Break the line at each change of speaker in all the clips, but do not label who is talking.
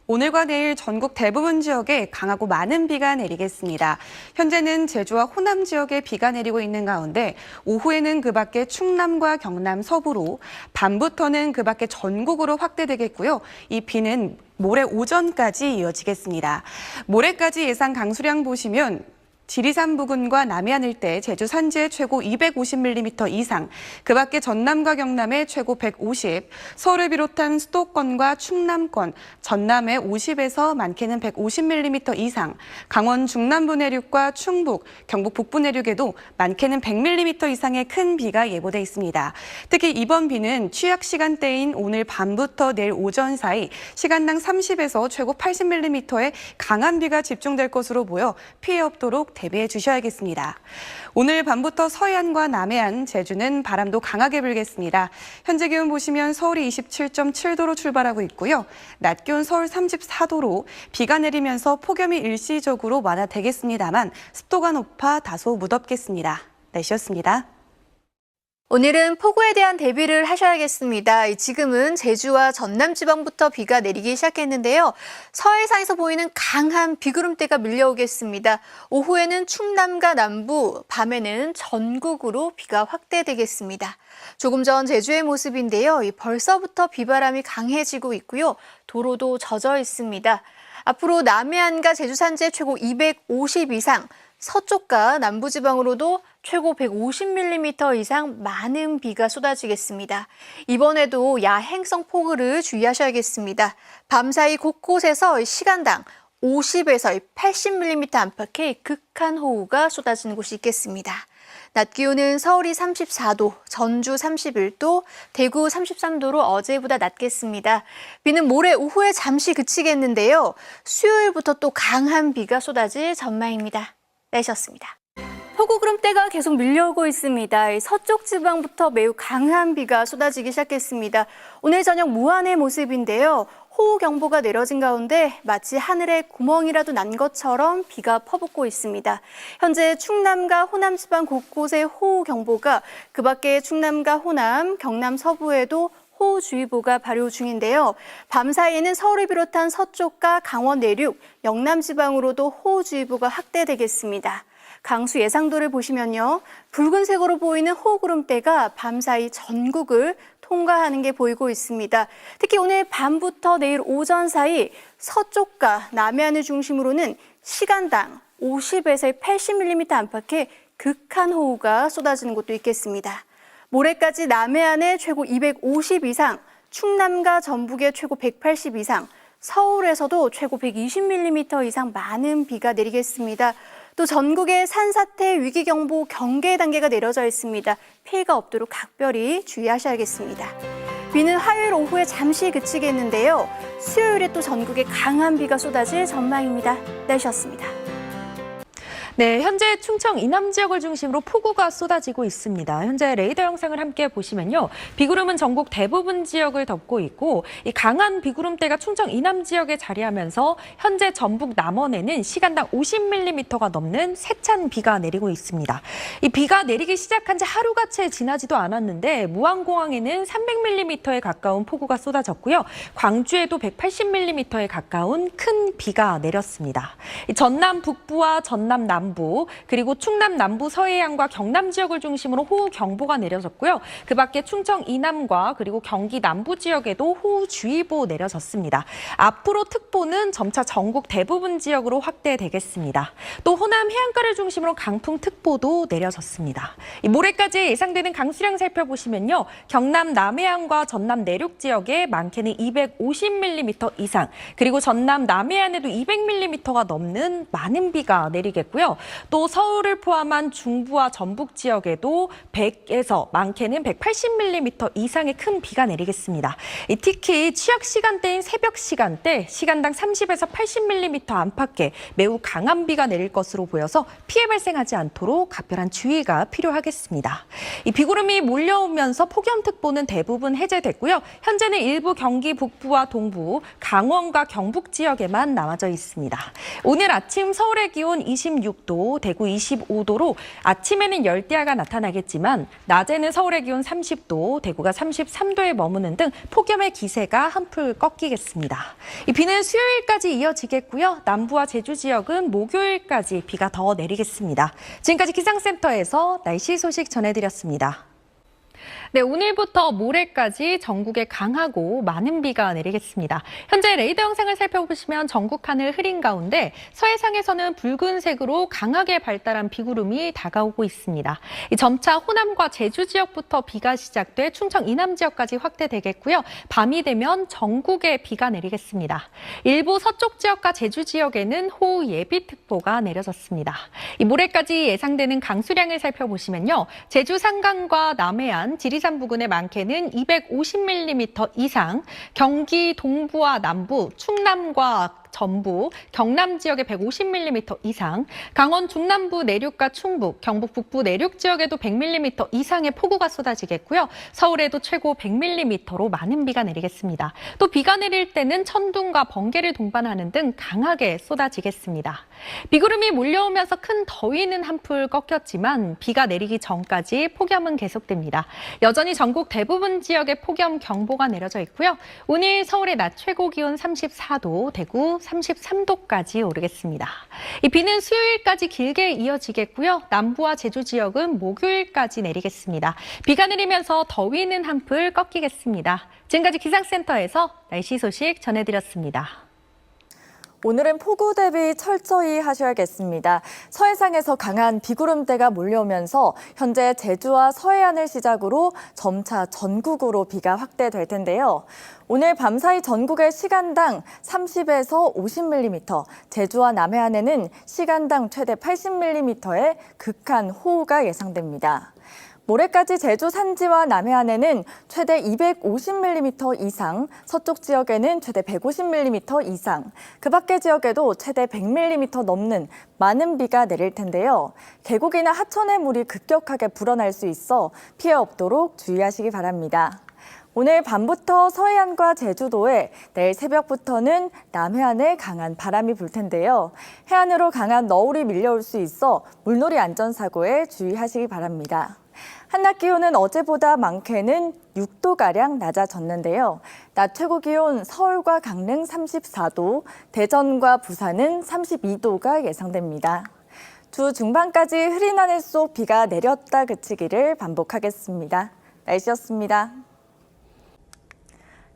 오늘과 내일 전국 대부분 지역에 강하고 많은 비가 내리겠습니다. 현재는 제주와 호남 지역에 비가 내리고 있는 가운데 오후에는 그 밖에 충남과 경남 서부로, 밤부터는 그 밖에 전국으로 확대되겠고요. 이 비는 모레 오전까지 이어지겠습니다. 모레까지 예상 강수량 보시면 지리산 부근과 남해안 일대, 제주 산지에 최고 250mm 이상, 그 밖에 전남과 경남에 최고 150, 서울을 비롯한 수도권과 충남권, 전남에 50에서 많게는 150mm 이상, 강원 중남부 내륙과 충북, 경북 북부 내륙에도 많게는 100mm 이상의 큰 비가 예보돼 있습니다. 특히 이번 비는 취약 시간대인 오늘 밤부터 내일 오전 사이 시간당 30에서 최고 80mm의 강한 비가 집중될 것으로 보여 피해 없도록 대비해 주셔야겠습니다. 오늘 밤부터 서해안과 남해안, 제주는 바람도 강하게 불겠습니다. 현재 기온 보시면 서울이 27.7도로 출발하고 있고요. 낮 기온 서울 34도로 비가 내리면서 폭염이 일시적으로 완화되겠습니다만 습도가 높아 다소 무덥겠습니다. 날씨였습니다.
오늘은 폭우에 대한 대비를 하셔야겠습니다. 지금은 제주와 전남 지방부터 비가 내리기 시작했는데요. 서해상에서 보이는 강한 비구름대가 밀려오겠습니다. 오후에는 충남과 남부, 밤에는 전국으로 비가 확대되겠습니다. 조금 전 제주의 모습인데요. 벌써부터 비바람이 강해지고 있고요. 도로도 젖어 있습니다. 앞으로 남해안과 제주 산지에 최고 250 이상, 서쪽과 남부지방으로도 최고 150mm 이상 많은 비가 쏟아지겠습니다. 이번에도 야행성 폭우를 주의하셔야겠습니다. 밤사이 곳곳에서 시간당 50에서 80mm 안팎의 극한 호우가 쏟아지는 곳이 있겠습니다. 낮 기온은 서울이 34도, 전주 31도, 대구 33도로 어제보다 낮겠습니다. 비는 모레 오후에 잠시 그치겠는데요. 수요일부터 또 강한 비가 쏟아질 전망입니다. 날씨였습니다. 폭우 구름대가 계속 밀려오고 있습니다. 서쪽 지방부터 매우 강한 비가 쏟아지기 시작했습니다. 오늘 저녁 무안의 모습인데요. 호우경보가 내려진 가운데 마치 하늘에 구멍이라도 난 것처럼 비가 퍼붓고 있습니다. 현재 충남과 호남 지방 곳곳에 호우경보가, 그 밖에 충남과 호남, 경남 서부에도 호우주의보가 발효 중인데요. 밤 사이에는 서울을 비롯한 서쪽과 강원 내륙, 영남 지방으로도 호우주의보가 확대되겠습니다. 강수 예상도를 보시면요. 붉은색으로 보이는 호우구름대가 밤사이 전국을 통과하는 게 보이고 있습니다. 특히 오늘 밤부터 내일 오전 사이 서쪽과 남해안을 중심으로는 시간당 50에서 80mm 안팎의 극한 호우가 쏟아지는 곳도 있겠습니다. 모레까지 남해안에 최고 250 이상, 충남과 전북에 최고 180 이상, 서울에서도 최고 120mm 이상 많은 비가 내리겠습니다. 또 전국에 산사태 위기경보 경계 단계가 내려져 있습니다. 피해가 없도록 각별히 주의하셔야겠습니다. 비는 화요일 오후에 잠시 그치겠는데요. 수요일에 또 전국에 강한 비가 쏟아질 전망입니다. 날씨였습니다.
네, 현재 충청 이남 지역을 중심으로 폭우가 쏟아지고 있습니다. 현재 레이더 영상을 함께 보시면요. 비구름은 전국 대부분 지역을 덮고 있고 이 강한 비구름대가 충청 이남 지역에 자리하면서 현재 전북 남원에는 시간당 50mm가 넘는 세찬 비가 내리고 있습니다. 이 비가 내리기 시작한 지 하루가 채 지나지도 않았는데 무안공항에는 300mm에 가까운 폭우가 쏟아졌고요. 광주에도 180mm에 가까운 큰 비가 내렸습니다. 이 전남 북부와 전남 남부 그리고 충남 남부 서해안과 경남 지역을 중심으로 호우경보가 내려졌고요. 그 밖에 충청 이남과 그리고 경기 남부 지역에도 호우주의보 내려졌습니다. 앞으로 특보는 점차 전국 대부분 지역으로 확대되겠습니다. 또 호남 해안가를 중심으로 강풍특보도 내려졌습니다. 모레까지 예상되는 강수량 살펴보시면요. 경남 남해안과 전남 내륙 지역에 많게는 250mm 이상, 그리고 전남 남해안에도 200mm가 넘는 많은 비가 내리겠고요. 또 서울을 포함한 중부와 전북 지역에도 100에서 많게는 180mm 이상의 큰 비가 내리겠습니다. 특히 취약 시간대인 새벽 시간대 시간당 30에서 80mm 안팎의 매우 강한 비가 내릴 것으로 보여서 피해 발생하지 않도록 각별한 주의가 필요하겠습니다. 이 비구름이 몰려오면서 폭염특보는 대부분 해제됐고요. 현재는 일부 경기 북부와 동부, 강원과 경북 지역에만 남아져 있습니다. 오늘 아침 서울의 기온 26도, 26도, 대구 25도로 아침에는 열대야가 나타나겠지만 낮에는 서울의 기온 30도, 대구가 33도에 머무는 등 폭염의 기세가 한풀 꺾이겠습니다. 이 비는 수요일까지 이어지겠고요. 남부와 제주 지역은 목요일까지 비가 더 내리겠습니다. 지금까지 기상센터에서 날씨 소식 전해드렸습니다. 네, 오늘부터 모레까지 전국에 강하고 많은 비가 내리겠습니다. 현재 레이더 영상을 살펴보시면 전국 하늘 흐린 가운데 서해상에서는 붉은색으로 강하게 발달한 비구름이 다가오고 있습니다. 점차 호남과 제주 지역부터 비가 시작돼 충청 이남 지역까지 확대되겠고요. 밤이 되면 전국에 비가 내리겠습니다. 일부 서쪽 지역과 제주 지역에는 호우 예비특보가 내려졌습니다. 이 모레까지 예상되는 강수량을 살펴보시면요. 제주 산간과 남해안, 지리산 부근의 많게는 250mm 이상, 경기 동부와 남부, 충남과 전부, 경남 지역에 150mm 이상, 강원 중남부 내륙과 충북, 경북 북부 내륙 지역에도 100mm 이상의 폭우가 쏟아지겠고요. 서울에도 최고 100mm로 많은 비가 내리겠습니다. 또 비가 내릴 때는 천둥과 번개를 동반하는 등 강하게 쏟아지겠습니다. 비구름이 몰려오면서 큰 더위는 한풀 꺾였지만 비가 내리기 전까지 폭염은 계속됩니다. 여전히 전국 대부분 지역에 폭염 경보가 내려져 있고요. 오늘 서울의 낮 최고 기온 34도, 대구 33도까지 오르겠습니다. 이 비는 수요일까지 길게 이어지겠고요. 남부와 제주 지역은 목요일까지 내리겠습니다. 비가 내리면서 더위는 한풀 꺾이겠습니다. 지금까지 기상센터에서 날씨 소식 전해드렸습니다.
오늘은 폭우 대비 철저히 하셔야겠습니다. 서해상에서 강한 비구름대가 몰려오면서 현재 제주와 서해안을 시작으로 점차 전국으로 비가 확대될 텐데요. 오늘 밤사이 전국의 시간당 30에서 50mm, 제주와 남해안에는 시간당 최대 80mm의 극한 호우가 예상됩니다. 모레까지 제주 산지와 남해안에는 최대 250mm 이상, 서쪽 지역에는 최대 150mm 이상, 그 밖의 지역에도 최대 100mm 넘는 많은 비가 내릴 텐데요. 계곡이나 하천의 물이 급격하게 불어날 수 있어 피해 없도록 주의하시기 바랍니다. 오늘 밤부터 서해안과 제주도에, 내일 새벽부터는 남해안에 강한 바람이 불 텐데요. 해안으로 강한 너울이 밀려올 수 있어 물놀이 안전사고에 주의하시기 바랍니다. 한낮 기온은 어제보다 많게는 6도가량 낮아졌는데요. 낮 최고 기온 서울과 강릉 34도, 대전과 부산은 32도가 예상됩니다. 주 중반까지 흐린 하늘 속 비가 내렸다 그치기를 반복하겠습니다. 날씨였습니다.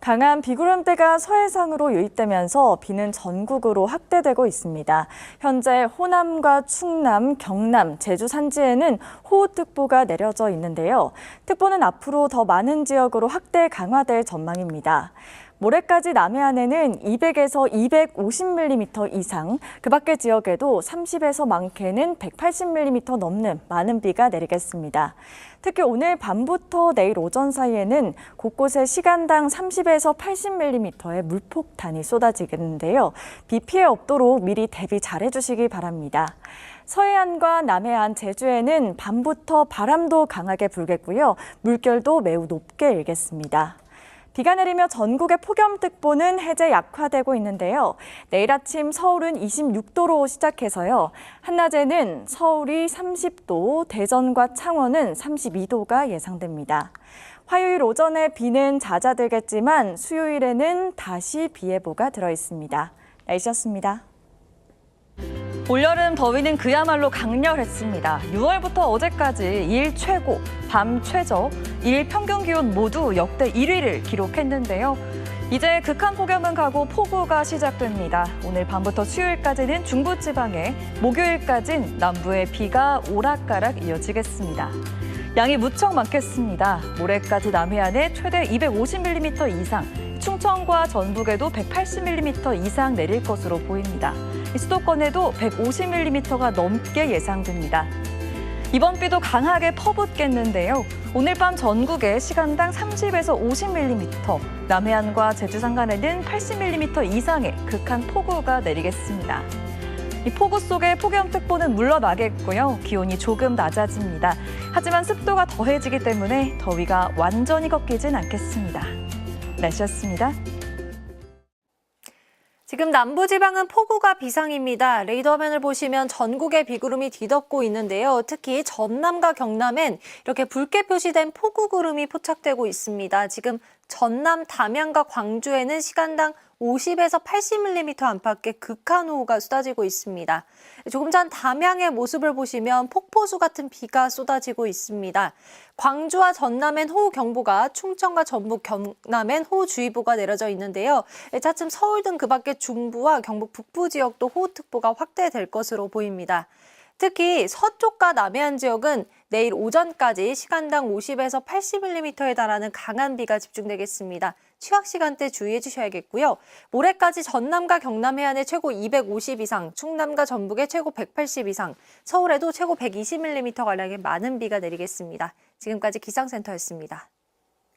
강한 비구름대가 서해상으로 유입되면서 비는 전국으로 확대되고 있습니다. 현재 호남과 충남, 경남, 제주 산지에는 호우특보가 내려져 있는데요. 특보는 앞으로 더 많은 지역으로 확대 강화될 전망입니다. 모레까지 남해안에는 200에서 250mm 이상, 그 밖의 지역에도 30에서 많게는 180mm 넘는 많은 비가 내리겠습니다. 특히 오늘 밤부터 내일 오전 사이에는 곳곳에 시간당 30에서 80mm의 물폭탄이 쏟아지겠는데요. 비 피해 없도록 미리 대비 잘해주시기 바랍니다. 서해안과 남해안, 제주에는 밤부터 바람도 강하게 불겠고요. 물결도 매우 높게 일겠습니다. 비가 내리며 전국의 폭염특보는 해제 약화되고 있는데요. 내일 아침 서울은 26도로 시작해서요. 한낮에는 서울이 30도, 대전과 창원은 32도가 예상됩니다. 화요일 오전에 비는 잦아들겠지만 수요일에는 다시 비 예보가 들어있습니다. 날씨였습니다. 올여름 더위는 그야말로 강렬했습니다. 6월부터 어제까지 일 최고, 밤 최저, 일 평균 기온 모두 역대 1위를 기록했는데요. 이제 극한 폭염은 가고 폭우가 시작됩니다. 오늘 밤부터 수요일까지는 중부지방에, 목요일까지는 남부에 비가 오락가락 이어지겠습니다. 양이 무척 많겠습니다. 모레까지 남해안에 최대 250mm 이상, 충청과 전북에도 180mm 이상 내릴 것으로 보입니다. 수도권에도 150mm가 넘게 예상됩니다. 이번 비도 강하게 퍼붓겠는데요. 오늘 밤 전국에 시간당 30에서 50mm, 남해안과 제주 산간에는 80mm 이상의 극한 폭우가 내리겠습니다. 이 폭우 속에 폭염특보는 물러나겠고요. 기온이 조금 낮아집니다. 하지만 습도가 더해지기 때문에 더위가 완전히 꺾이진 않겠습니다. 날씨였습니다.
지금 남부지방은 폭우가 비상입니다. 레이더 화면을 보시면 전국에 비구름이 뒤덮고 있는데요. 특히 전남과 경남엔 이렇게 붉게 표시된 폭우구름이 포착되고 있습니다. 지금 전남 담양과 광주에는 시간당 50에서 80mm 안팎의 극한호우가 쏟아지고 있습니다. 조금 전 담양의 모습을 보시면 폭포수 같은 비가 쏟아지고 있습니다. 광주와 전남엔 호우경보가, 충청과 전북, 경남엔 호우주의보가 내려져 있는데요. 차츰 서울 등 그 밖의 중부와 경북 북부 지역도 호우특보가 확대될 것으로 보입니다. 특히 서쪽과 남해안 지역은 내일 오전까지 시간당 50에서 80mm에 달하는 강한 비가 집중되겠습니다. 취학 시간대 주의해 주셔야겠고요. 모레까지 전남과 경남 해안에 최고 250 이상, 충남과 전북에 최고 180 이상, 서울에도 최고 120mm가량의 많은 비가 내리겠습니다. 지금까지 기상센터였습니다.